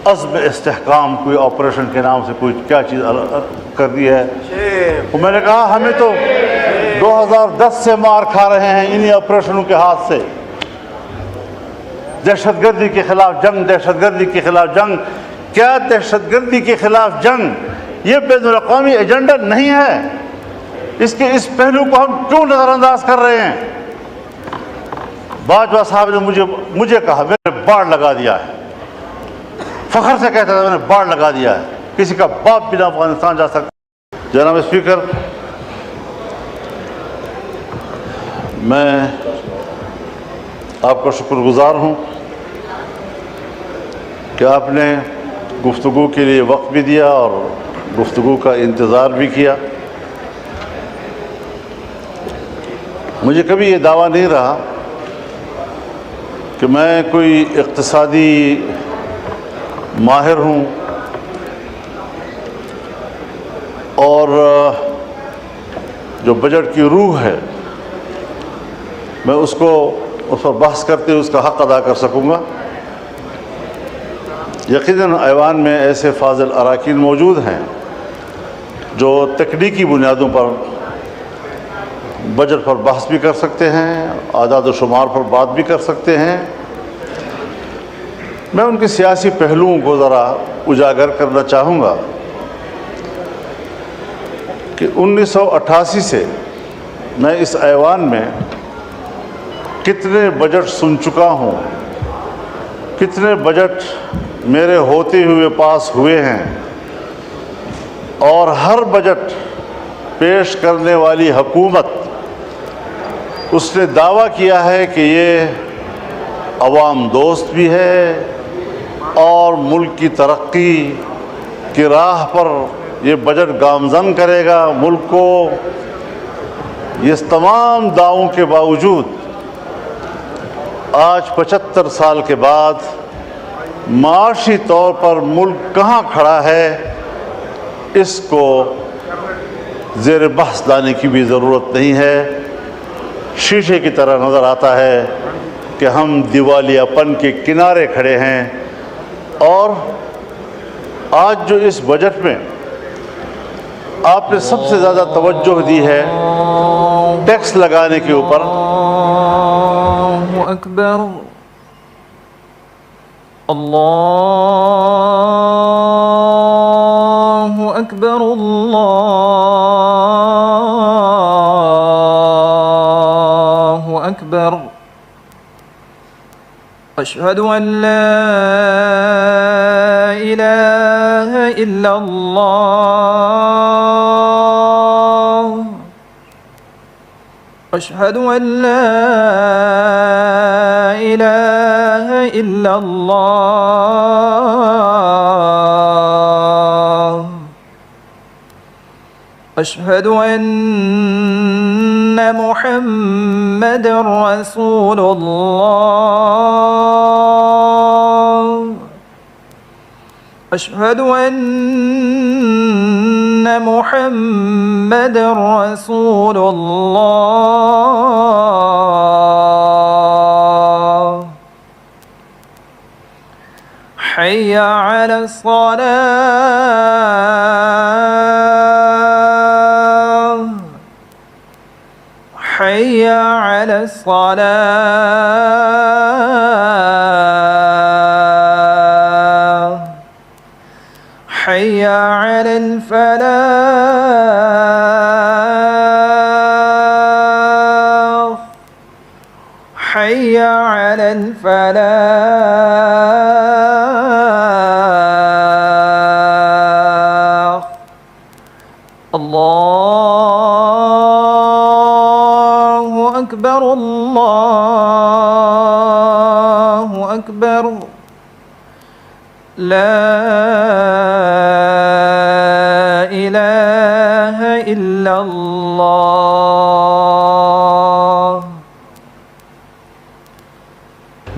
عزم استحکام کوئی آپریشن کے نام سے کوئی کیا چیز کر دی ہے. تو میں نے کہا ہمیں تو 2010 سے مار کھا رہے ہیں انہی آپریشنوں کے ہاتھ سے. دہشت گردی کے خلاف جنگ، دہشت گردی کے خلاف جنگ. کیا دہشت گردی کے خلاف جنگ یہ بین الاقوامی ایجنڈا نہیں ہے؟ اس کے اس پہلو کو ہم کیوں نظر انداز کر رہے ہیں؟ باجوہ صاحب نے مجھے کہا، میں نے باڑ لگا دیا ہے. فخر سے کہتا تھا میں نے باڑ لگا دیا ہے، کسی کا باپ بھی نہ افغانستان جا سکتا. جناب اسپیکر، میں آپ کا شکر گزار ہوں کہ آپ نے گفتگو کے لیے وقت بھی دیا اور گفتگو کا انتظار بھی کیا. مجھے کبھی یہ دعویٰ نہیں رہا کہ میں کوئی اقتصادی ماہر ہوں اور جو بجٹ کی روح ہے میں اس پر بحث کرتے ہوئے اس کا حق ادا کر سکوں گا. یقیناً ایوان میں ایسے فاضل اراکین موجود ہیں جو تکنیکی بنیادوں پر بجٹ پر بحث بھی کر سکتے ہیں، اعداد و شمار پر بات بھی کر سکتے ہیں. میں ان کے سیاسی پہلوؤں کو ذرا اجاگر کرنا چاہوں گا کہ 1988 سے میں اس ایوان میں کتنے بجٹ سن چکا ہوں، کتنے بجٹ میرے ہوتے ہوئے پاس ہوئے ہیں، اور ہر بجٹ پیش کرنے والی حکومت اس نے دعویٰ کیا ہے کہ یہ عوام دوست بھی ہے اور ملک کی ترقی کی راہ پر یہ بجٹ گامزن کرے گا ملک کو. یہ تمام دعووں کے باوجود آج 75 سال کے بعد معاشی طور پر ملک کہاں کھڑا ہے، اس کو زیر بحث لانے کی بھی ضرورت نہیں ہے. شیشے کی طرح نظر آتا ہے کہ ہم دیوالیہ پن کے کنارے کھڑے ہیں. اور آج جو اس بجٹ میں آپ نے سب سے زیادہ توجہ دی ہے ٹیکس لگانے کے اوپر. اللہ اکبر، اللہ اکبر، اللہ اکبر. اشہد ان لا الہ الا اللہ، اشہد ان لا الہ الا اللہ، اشہد ان محمد رسول اللہ، اشہد ان محمد رسول اللہ. حی علی الصلاة، حی علی الصلاة، حی علی الفلاح، حی علی الفلاح. اللہ اکبر، اللہ اکبر. لا الہ الا اللہ.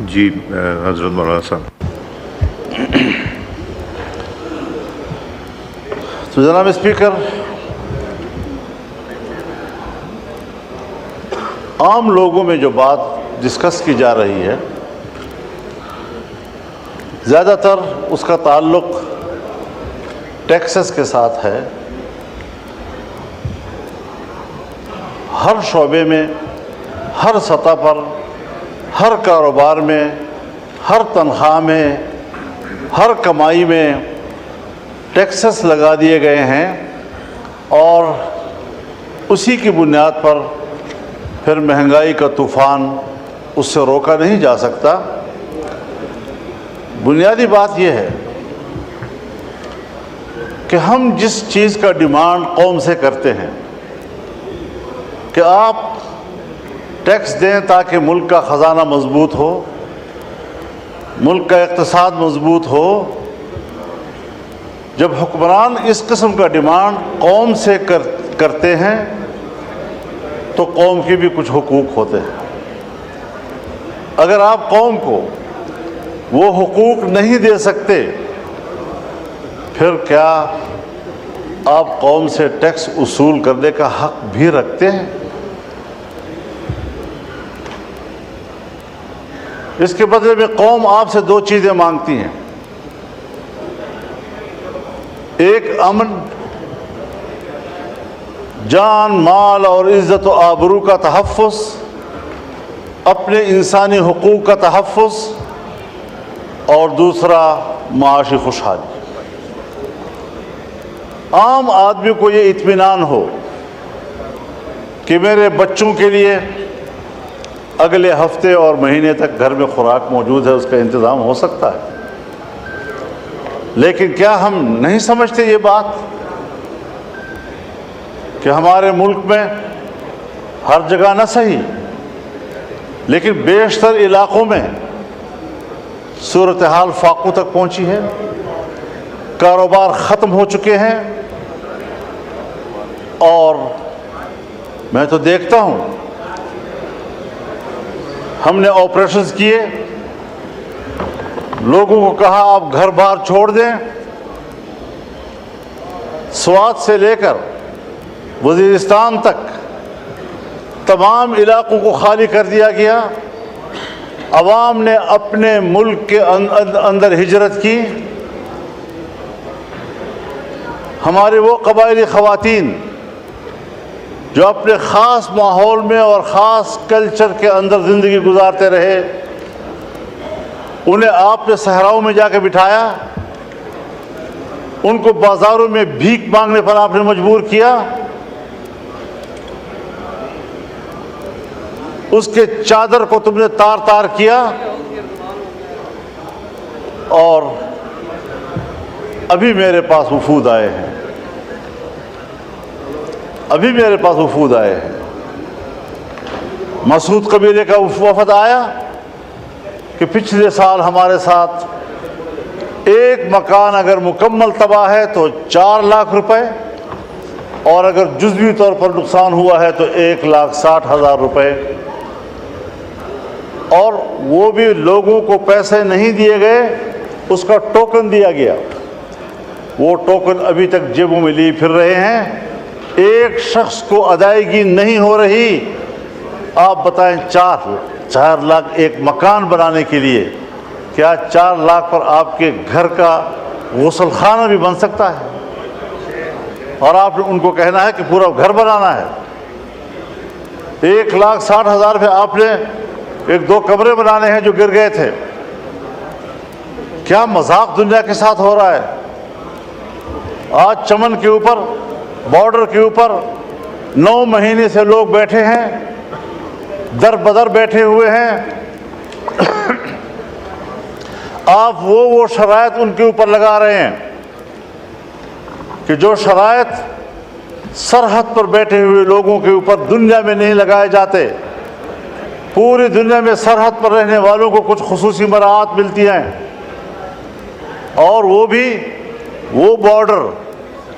جی حضرت مولانا صاحب. تو جناب اسپیکر، عام لوگوں میں جو بات ڈسکس کی جا رہی ہے زیادہ تر اس کا تعلق ٹیکسز کے ساتھ ہے۔ ہر شعبے میں، ہر سطح پر، ہر کاروبار میں، ہر تنخواہ میں، ہر کمائی میں ٹیکسز لگا دیے گئے ہیں، اور اسی کی بنیاد پر پھر مہنگائی کا طوفان اس سے روکا نہیں جا سکتا۔ بنیادی بات یہ ہے کہ ہم جس چیز کا ڈیمانڈ قوم سے کرتے ہیں کہ آپ ٹیکس دیں تاکہ ملک کا خزانہ مضبوط ہو، ملک کا اقتصاد مضبوط ہو، جب حکمران اس قسم کا ڈیمانڈ قوم سے کرتے ہیں تو قوم کے بھی کچھ حقوق ہوتے ہیں۔ اگر آپ قوم کو وہ حقوق نہیں دے سکتے، پھر کیا آپ قوم سے ٹیکس وصول کرنے کا حق بھی رکھتے ہیں؟ اس کے بدلے میں قوم آپ سے دو چیزیں مانگتی ہیں، ایک امن، جان، مال اور عزت و آبرو کا تحفظ، اپنے انسانی حقوق کا تحفظ، اور دوسرا معاشی خوشحالی۔ عام آدمی کو یہ اطمینان ہو کہ میرے بچوں کے لیے اگلے ہفتے اور مہینے تک گھر میں خوراک موجود ہے، اس کا انتظام ہو سکتا ہے۔ لیکن کیا ہم نہیں سمجھتے یہ بات کہ ہمارے ملک میں ہر جگہ نہ صحیح لیکن بیشتر علاقوں میں صورتحال فاقوں تک پہنچی ہے، کاروبار ختم ہو چکے ہیں، اور میں تو دیکھتا ہوں ہم نے آپریشنز کیے، لوگوں کو کہا آپ گھر بار چھوڑ دیں، سوات سے لے کر وزیرستان تک تمام علاقوں کو خالی کر دیا گیا، عوام نے اپنے ملک کے اندر ہجرت کی۔ ہمارے وہ قبائلی خواتین جو اپنے خاص ماحول میں اور خاص کلچر کے اندر زندگی گزارتے رہے، انہیں آپ نے صحراؤں میں جا کے بٹھایا، ان کو بازاروں میں بھیک مانگنے پر آپ نے مجبور کیا، اس کے چادر کو تم نے تار تار کیا، اور ابھی میرے پاس وفود آئے ہیں، مسعود قبیلے کا وفد آیا کہ پچھلے سال ہمارے ساتھ ایک مکان اگر مکمل تباہ ہے تو 4 لاکھ روپے، اور اگر جزوی طور پر نقصان ہوا ہے تو 1,60,000 روپے، اور وہ بھی لوگوں کو پیسے نہیں دیے گئے، اس کا ٹوکن دیا گیا، وہ ٹوکن ابھی تک جیبوں میں لیے پھر رہے ہیں، ایک شخص کو ادائیگی نہیں ہو رہی۔ آپ بتائیں 4 لاکھ ایک مکان بنانے کے لیے، کیا 4 لاکھ پر آپ کے گھر کا غسل خانہ بھی بن سکتا ہے؟ اور آپ نے ان کو کہنا ہے کہ پورا گھر بنانا ہے۔ 1,60,000 پہ آپ نے 1-2 کمرے بنانے ہیں جو گر گئے تھے۔ کیا مذاق دنیا کے ساتھ ہو رہا ہے؟ آج چمن کے اوپر، بارڈر کے اوپر 9 مہینے سے لوگ بیٹھے ہیں، در بدر بیٹھے ہوئے ہیں، آپ وہ شرائط ان کے اوپر لگا رہے ہیں کہ جو شرائط سرحد پر بیٹھے ہوئے لوگوں کے اوپر دنیا میں نہیں لگائے جاتے۔ پوری دنیا میں سرحد پر رہنے والوں کو کچھ خصوصی مراعات ملتی ہیں، اور وہ بھی وہ بارڈر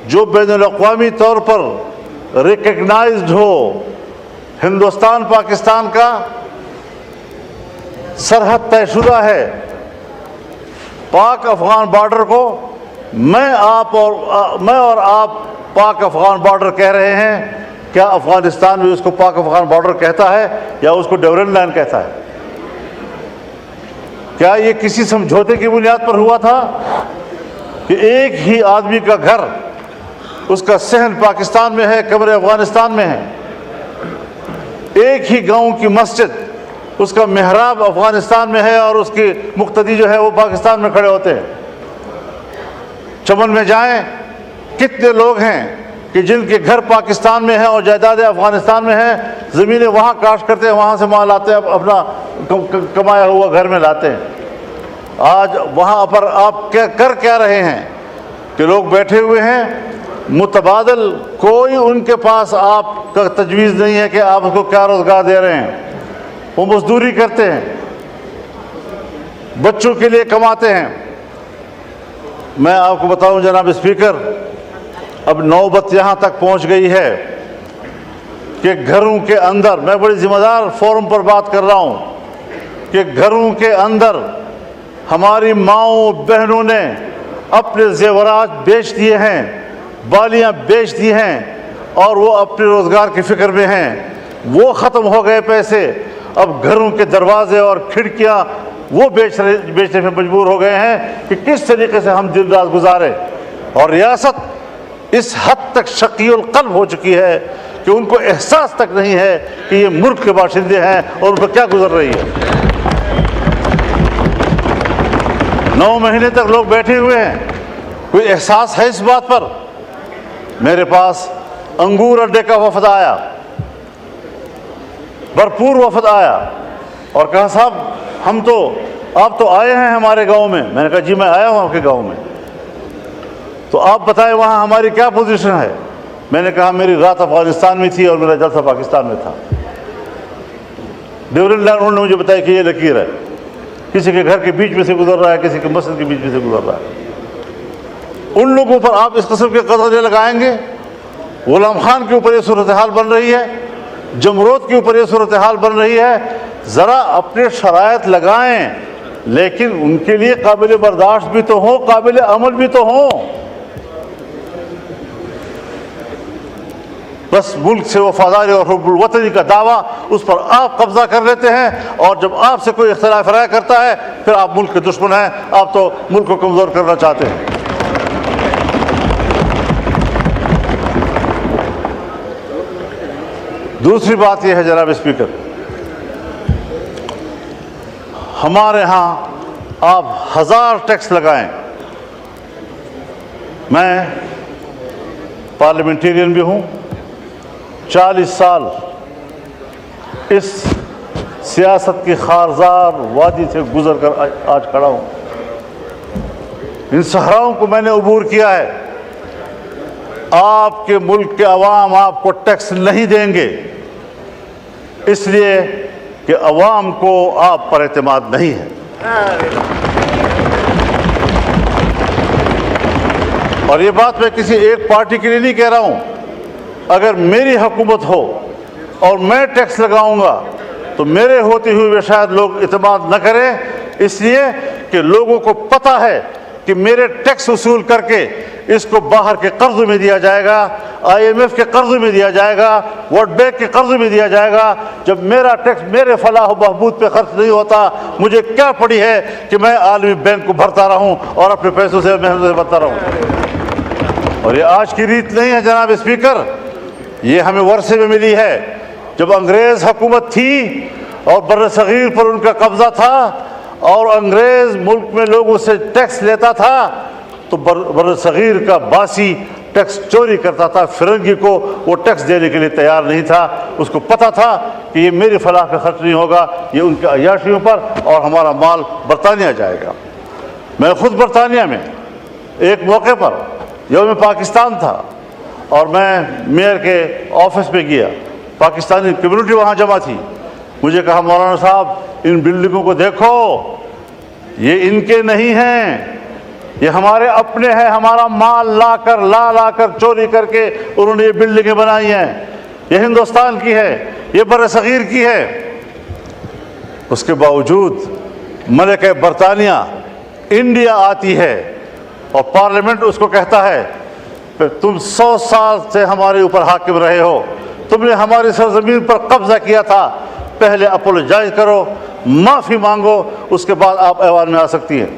جو بین الاقوامی طور پر ریکگنائزڈ ہو۔ ہندوستان پاکستان کا سرحد طے شدہ ہے، پاک افغان بارڈر کو میں اور آپ پاک افغان بارڈر کہہ رہے ہیں، کیا افغانستان بھی اس کو پاک افغان بارڈر کہتا ہے یا اس کو ڈیورنڈ لائن کہتا ہے؟ کیا یہ کسی سمجھوتے کی بنیاد پر ہوا تھا کہ ایک ہی آدمی کا گھر، اس کا صحن پاکستان میں ہے، قبر افغانستان میں ہے، ایک ہی گاؤں کی مسجد، اس کا محراب افغانستان میں ہے اور اس کی مقتدی جو ہے وہ پاکستان میں کھڑے ہوتے ہیں؟ چمن میں جائیں، کتنے لوگ ہیں کہ جن کے گھر پاکستان میں ہیں اور جائیدادیں افغانستان میں ہیں، زمینیں وہاں کاشت کرتے ہیں، وہاں سے مال لاتے ہیں، اپنا کمایا ہوا گھر میں لاتے ہیں۔ آج وہاں پر آپ کر کیا رہے ہیں کہ لوگ بیٹھے ہوئے ہیں، متبادل کوئی ان کے پاس آپ کا تجویز نہیں ہے کہ آپ اس کو کیا روزگار دے رہے ہیں۔ وہ مزدوری کرتے ہیں، بچوں کے لیے کماتے ہیں۔ میں آپ کو بتاؤں جناب اسپیکر، اب نوبت یہاں تک پہنچ گئی ہے کہ گھروں کے اندر، میں بڑی ذمہ دار فورم پر بات کر رہا ہوں، کہ گھروں کے اندر ہماری ماؤں بہنوں نے اپنے زیورات بیچ دیے ہیں، بالیاں بیچ دی ہیں، اور وہ اپنے روزگار کی فکر میں ہیں۔ وہ ختم ہو گئے پیسے، اب گھروں کے دروازے اور کھڑکیاں وہ بیچنے میں مجبور ہو گئے ہیں کہ کس طریقے سے ہم دن رات گزارے۔ اور ریاست اس حد تک شقی القلب ہو چکی ہے کہ ان کو احساس تک نہیں ہے کہ یہ ملک کے باشندے ہیں اور ان پر کیا گزر رہی ہے۔ 9 مہینے تک لوگ بیٹھے ہوئے ہیں، کوئی احساس ہے اس بات پر؟ میرے پاس انگور اڈے کا وفد آیا، بھرپور وفد آیا، اور کہا صاحب آپ تو آئے ہیں ہمارے گاؤں میں۔ میں نے کہا جی میں آیا ہوں آپ کے گاؤں میں، تو آپ بتائیں وہاں ہماری کیا پوزیشن ہے؟ میں نے کہا میری رات افغانستان میں تھی اور میرا جلسہ پاکستان میں تھا۔ ڈیورنڈ لائن انہوں نے مجھے بتایا کہ یہ لکیر ہے، کسی کے گھر کے بیچ میں سے گزر رہا ہے، کسی کے مسجد کے بیچ میں سے گزر رہا ہے۔ ان لوگوں پر آپ اس قسم کے قدرے لگائیں گے؟ غلام خان کے اوپر یہ صورتحال بن رہی ہے، جمرود کے اوپر یہ صورتحال بن رہی ہے۔ ذرا اپنے شرائط لگائیں، لیکن ان کے لیے قابل برداشت بھی تو ہوں، قابل عمل بھی تو ہوں۔ بس ملک سے وفاداری اور حب الوطنی کا دعویٰ، اس پر آپ قبضہ کر لیتے ہیں، اور جب آپ سے کوئی اختلاف رائے کرتا ہے پھر آپ ملک کے دشمن ہیں، آپ تو ملک کو کمزور کرنا چاہتے ہیں۔ دوسری بات یہ ہے جناب اسپیکر، ہمارے ہاں آپ 1000 ٹیکس لگائیں، میں پارلیمنٹیرین بھی ہوں، 40 سال اس سیاست کی خارزار وادی سے گزر کر آج کھڑا ہوں۔ ان صحراؤں کو میں نے عبور کیا ہے۔ آپ کے ملک کے عوام آپ کو ٹیکس نہیں دیں گے، اس لیے کہ عوام کو آپ پر اعتماد نہیں ہے۔ اور یہ بات میں کسی ایک پارٹی کے لیے نہیں کہہ رہا ہوں۔ اگر میری حکومت ہو اور میں ٹیکس لگاؤں گا تو میرے ہوتے ہوئے شاید لوگ اعتماد نہ کریں، اس لیے کہ لوگوں کو پتہ ہے کہ میرے ٹیکس وصول کر کے اس کو باہر کے قرض میں دیا جائے گا، IMF کے قرض میں دیا جائے گا، ورلڈ بینک کے قرض میں دیا جائے گا۔ جب میرا ٹیکس میرے فلاح و بہبود پہ خرچ نہیں ہوتا، مجھے کیا پڑی ہے کہ میں عالمی بینک کو بھرتا رہوں اور اپنے پیسوں سے محنت سے بھرتا رہوں۔ اور یہ آج کی ریت نہیں ہے جناب اسپیکر، یہ ہمیں ورثے میں ملی ہے۔ جب انگریز حکومت تھی اور بر صغیر پر ان کا قبضہ تھا اور انگریز ملک میں لوگوں سے ٹیکس لیتا تھا تو بر صغیر کا باسی ٹیکس چوری کرتا تھا، فرنگی کو وہ ٹیکس دینے کے لیے تیار نہیں تھا۔ اس کو پتہ تھا کہ یہ میری فلاح پہ خرچ نہیں ہوگا، یہ ان کے عیاشیوں پر، اور ہمارا مال برطانیہ جائے گا۔ میں خود برطانیہ میں ایک موقع پر یوم پاکستان تھا اور میں میئر کے آفس میں گیا، پاکستانی کمیونٹی وہاں جمع تھی۔ مجھے کہا مولانا صاحب ان بلڈنگوں کو دیکھو، یہ ان کے نہیں ہیں، یہ ہمارے اپنے ہیں، ہمارا مال لا کر چوری کر کے انہوں نے یہ بلڈنگیں بنائی ہیں، یہ ہندوستان کی ہے، یہ بر صغیر کی ہے۔ اس کے باوجود ملکہ برطانیہ انڈیا آتی ہے اور پارلیمنٹ اس کو کہتا ہے تم 100 سال سے ہمارے اوپر حاکم رہے ہو، تم نے ہماری سرزمین پر قبضہ کیا تھا، پہلے اپولوجائز کرو، معافی مانگو، اس کے بعد آپ ایوان میں آ سکتی ہیں۔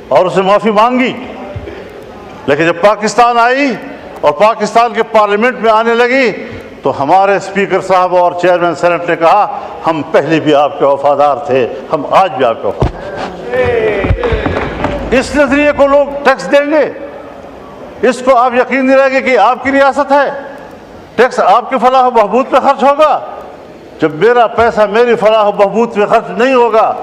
اور اس نے معافی مانگی، لیکن جب پاکستان آئی اور پاکستان کے پارلیمنٹ میں آنے لگی تو ہمارے اسپیکر صاحب اور چیئرمین سینٹ نے کہا ہم پہلے بھی آپ کے وفادار تھے، ہم آج بھی آپ کے وفادار ہیں۔ اس نظریے کو لوگ ٹیکس دیں گے، اس کو آپ یقین دلائیں گے کہ آپ کی ریاست ہے، ٹیکس آپ کی فلاح و بہبود پہ خرچ ہوگا؟ جب میرا پیسہ میری فلاح و بہبود پہ خرچ نہیں ہوگا،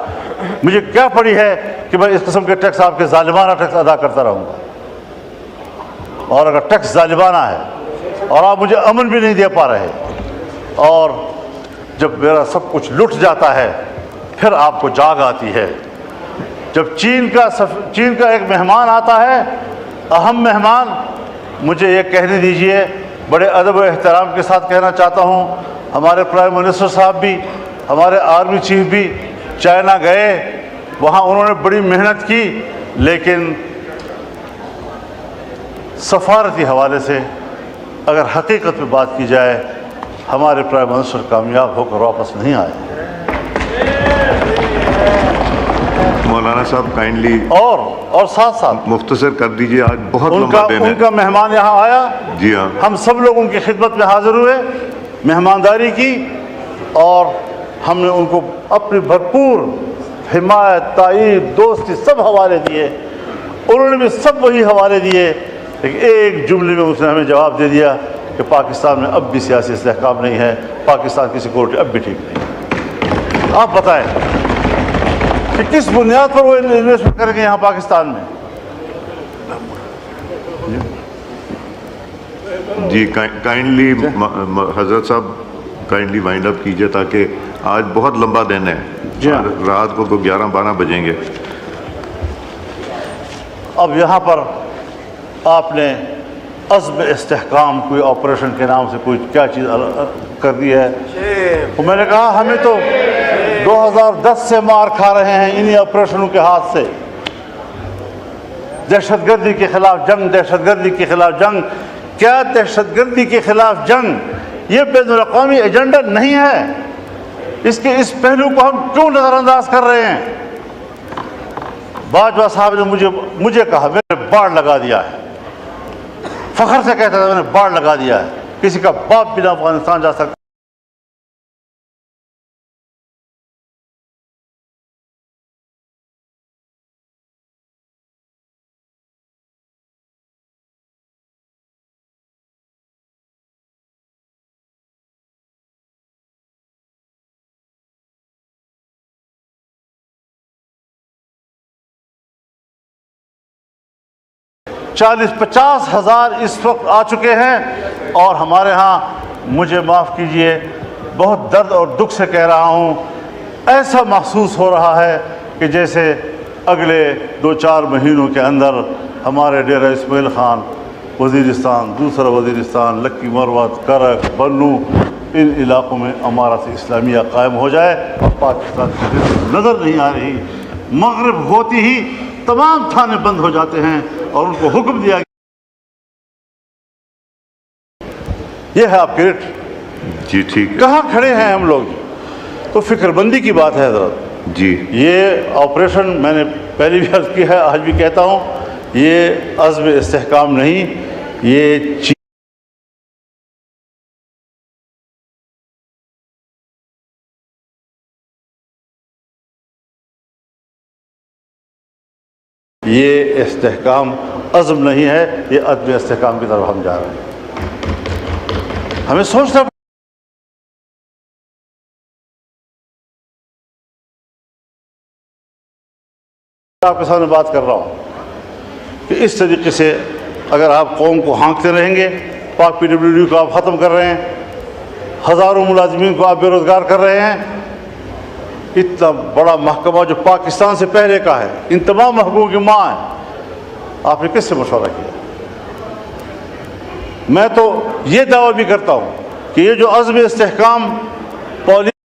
مجھے کیا پڑی ہے کہ میں اس قسم کے ٹیکس، آپ کے ظالمانہ ٹیکس ادا کرتا رہوں گا؟ اور اگر ٹیکس ظالمانہ ہے اور آپ مجھے امن بھی نہیں دے پا رہے، اور جب میرا سب کچھ لٹ جاتا ہے پھر آپ کو جاگ آتی ہے۔ جب چین کا ایک مہمان آتا ہے، اہم مہمان، مجھے یہ کہنے دیجئے، بڑے ادب و احترام کے ساتھ کہنا چاہتا ہوں، ہمارے پرائم منسٹر صاحب بھی، ہمارے آرمی چیف بھی چائنا گئے، وہاں انہوں نے بڑی محنت کی، لیکن سفارتی حوالے سے اگر حقیقت پہ بات کی جائے، ہمارے پرائم منسٹر کامیاب ہو کر واپس نہیں آئے۔ مولانا صاحب کائنڈلی اور ساتھ ساتھ مختصر کر دیجئے، آج بہت لمبا دن ہے۔ ان کا مہمان یہاں آیا، جی ہاں، ہم سب لوگ ان کی خدمت میں حاضر ہوئے، مہمانداری کی، اور ہم نے ان کو اپنی بھرپور حمایت، تائید، دوستی سب حوالے دیے، انہوں نے بھی سب وہی حوالے دیے، لیکن ایک جملے میں اس نے ہمیں جواب دے دیا کہ پاکستان میں اب بھی سیاسی استحکام نہیں ہے، پاکستان کی سیکورٹی اب بھی ٹھیک نہیں۔ آپ بتائیں کہ کس بنیاد پر وہ انویسٹمنٹ کریں گے یہاں پاکستان میں؟ جی کائنڈلی حضرت صاحب کائنڈلی وائنڈ اپ کیجئے، تاکہ آج بہت لمبا دن ہے، جی ہاں۔ رات کو 11-12 بجیں گے۔ اب یہاں پر آپ نے عزم استحکام کوئی آپریشن کے نام سے کوئی کیا چیز کر دی ہے، تو میں نے کہا ہمیں تو 2010 سے مار کھا رہے ہیں انہی آپریشنوں کے ہاتھ سے۔ دہشت گردی کے خلاف جنگ، دہشت گردی کے خلاف جنگ، کیا دہشت گردی کے خلاف جنگ یہ بین الاقوامی ایجنڈا نہیں ہے؟ اس کے اس پہلو کو ہم کیوں نظر انداز کر رہے ہیں؟ باجوہ صاحب نے مجھے کہا، میں نے باڑ لگا دیا ہے، فخر سے کہتا تھا میں نے باڑ لگا دیا ہے، کسی کا باپ بھی نہ افغانستان جا سکتا۔ چالیس 50 ہزار اس وقت آ چکے ہیں، اور ہمارے ہاں، مجھے معاف کیجئے، بہت درد اور دکھ سے کہہ رہا ہوں، ایسا محسوس ہو رہا ہے کہ جیسے اگلے 2-4 مہینوں کے اندر ہمارے ڈیرہ اسماعیل خان، وزیرستان، دوسرا وزیرستان، لکی مروت، کرک، بنو، ان علاقوں میں امارت اسلامیہ قائم ہو جائے، اور پاکستان کی نظر نہیں آ رہی۔ مغرب ہوتی ہی تمام تھانے بند ہو جاتے ہیں اور ان کو حکم دیا گیا، یہ ہے آپ کی ریٹ۔ جی ٹھیک ہے کہاں کھڑے ہیں ہم لوگ؟ تو فکر بندی کی بات ہے حضرت۔ جی، یہ آپریشن میں نے پہلے بھی عرض کی ہے، آج بھی کہتا ہوں، یہ عزم استحکام نہیں، یہ استحکام عزم نہیں ہے، یہ عدم استحکام کی طرف ہم جا رہے ہیں۔ ہمیں سوچنا آپ کے سامنے بات کر رہا ہوں کہ اس طریقے سے اگر آپ قوم کو ہانکتے رہیں گے، پاک PWD کو آپ ختم کر رہے ہیں، ہزاروں ملازمین کو آپ بے روزگار کر رہے ہیں، اتنا بڑا محکمہ جو پاکستان سے پہلے کا ہے، ان تمام محکموں کی ماں ہے، آپ نے کس سے مشورہ کیا؟ میں تو یہ دعویٰ بھی کرتا ہوں کہ یہ جو عزم استحکام پالیسی